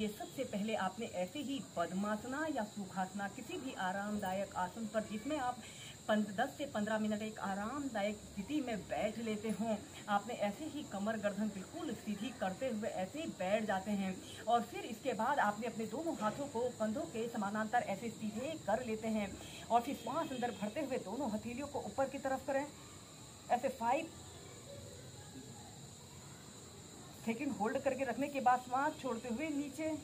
ये सबसे पहले आपने ऐसे ही पद्मासना या सुखासना किसी भी आरामदायक आसन पर जिसमें आप 10 से 15 मिनट एक आरामदायक स्थिति में बैठ लेते हों, आपने ऐसे ही कमर गर्दन बिल्कुल सीधी करते हुए ऐसे ही बैठ जाते हैं। और फिर इसके बाद आपने अपने दोनों हाथों को कंधों के समानांतर ऐसे सीधे कर लेते हैं और फिर श्वास अंदर भरते हुए दोनों हथेलियों को ऊपर की तरफ करें। ऐसे 5 सेकंड होल्ड करके रखने के बाद श्वास छोड़ते हुए नीचे।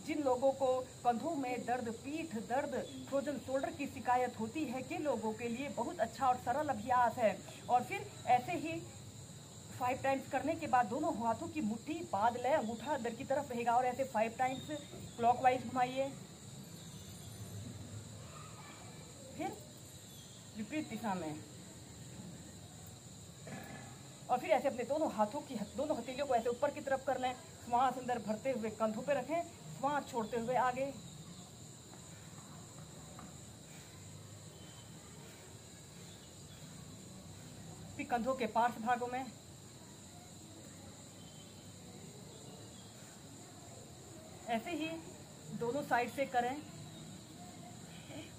जिन लोगों को कंधों में दर्द, पीठ दर्द, फ्रोजन शोल्डर की शिकायत होती है के लोगों के लिए बहुत अच्छा और सरल अभ्यास है। और फिर ऐसे ही 5 टाइम्स करने के बाद दोनों हाथों की मुट्ठी बांध लें, अंगूठा अंदर की तरफ रहेगा और ऐसे 5 टाइम्स क्लॉकवाइज घुमाइए, फिर विपरीत दिशा में। और फिर ऐसे अपने दोनों हथेलियों को ऐसे ऊपर की तरफ कर लें, श्वास अंदर भरते हुए कंधों पे रखें, श्वास छोड़ते हुए आगे। फिर कंधों के पार्श्व भागों में। ऐसे ही दोनों साइड से करें।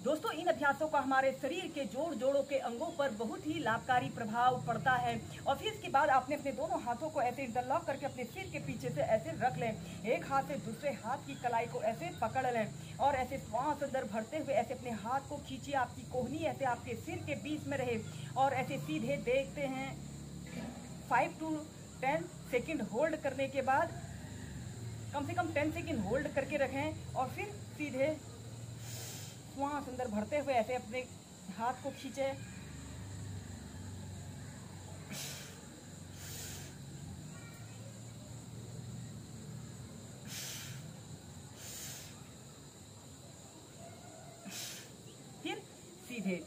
दोस्तों, इन अभ्यासों का हमारे शरीर के जोड़ों के अंगों पर बहुत ही लाभकारी प्रभाव पड़ता है। और फिर इसके बाद आपने अपने दोनों हाथों को ऐसे इंटरलॉक करके अपने सिर के पीछे से ऐसे रख लें, एक हाथ से दूसरे हाथ की कलाई को ऐसे पकड़ लें और ऐसे श्वास अंदर भरते हुए ऐसे अपने हाथ को खींचिए, आपकी कोहनी ऐसे आपके सिर के बीच में रहे और ऐसे सीधे देखते हैं। 5 to 10 सेकेंड होल्ड करने के बाद कम से कम 10 सेकेंड होल्ड करके रखें और फिर सीधे श्वास अंदर भरते हुए ऐसे अपने हाथ को खींचे। फिर सीधे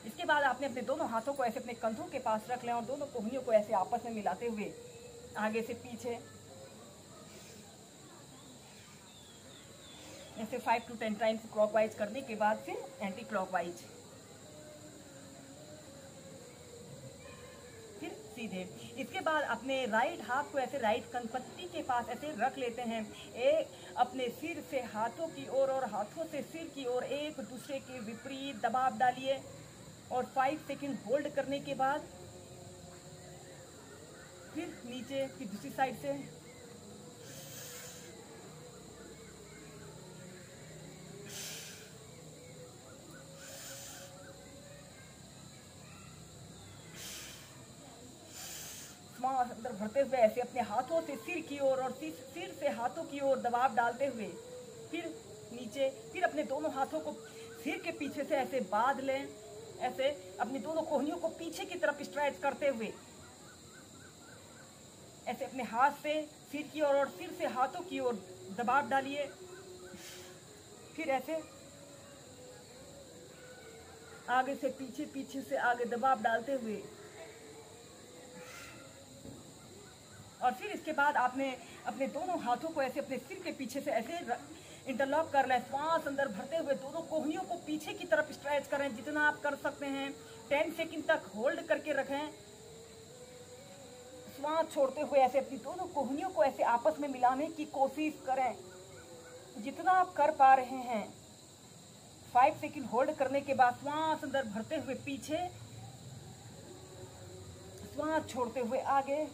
इसके बाद आपने अपने दोनों हाथों को ऐसे अपने कंधों के पास रख लें और दोनों कोहनियों को ऐसे आपस में मिलाते हुए आगे से पीछे ऐसे 5 to 10 टाइम्स क्लॉकवाइज करने के बाद फिर एंटी क्लॉकवाइज, फिर सीधे। इसके बाद अपने राइट हाथ को ऐसे राइट कनपट्टी के पास ऐसे रख लेते हैं, एक अपने सिर से हाथों की ओर और हाथों से सिर की ओर एक दूसरे के विपरीत दबाव डालिए और 5 सेकंड होल्ड करने के बाद फिर नीचे, फिर दूसरी साइड से। श्वास अंदर भरते हुए ऐसे अपने हाथों से सिर की ओर और सिर से हाथों की ओर दबाव डालते हुए फिर नीचे, फिर अपने दोनों हाथों को सिर के पीछे से ऐसे बांध लें, ऐसे अपनी दोनों कोहनियों को पीछे की तरफ स्ट्रेच करते हुए ऐसे अपने हाथ से सिर की ओर और सिर से हाथों की ओर दबाव डालिए, फिर ऐसे आगे से पीछे, पीछे से आगे दबाव डालते हुए। और फिर इसके बाद आपने अपने दोनों हाथों को ऐसे अपने सिर के पीछे से ऐसे इंटरलॉक कर लें, श्वास अंदर भरते हुए दोनों कोहनियों को पीछे की तरफ स्ट्रेच करें जितना आप कर सकते हैं। 10 सेकंड तक होल्ड करके रखें, श्वास छोड़ते हुए ऐसे अपनी दोनों कोहनियों को ऐसे आपस में मिलाने की कोशिश करें जितना आप कर पा रहे हैं। 5 सेकंड होल्ड करने के बाद श्वास अंदर भरते हुए पीछे, श्वास छोड़ते हुए आगे।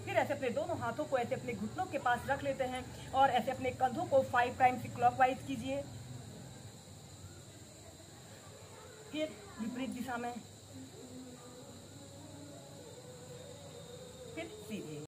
फिर ऐसे अपने दोनों हाथों को ऐसे अपने घुटनों के पास रख लेते हैं और ऐसे अपने कंधों को 5 टाइम्स क्लॉकवाइज कीजिए, फिर विपरीत दिशा में, फिर सीधे।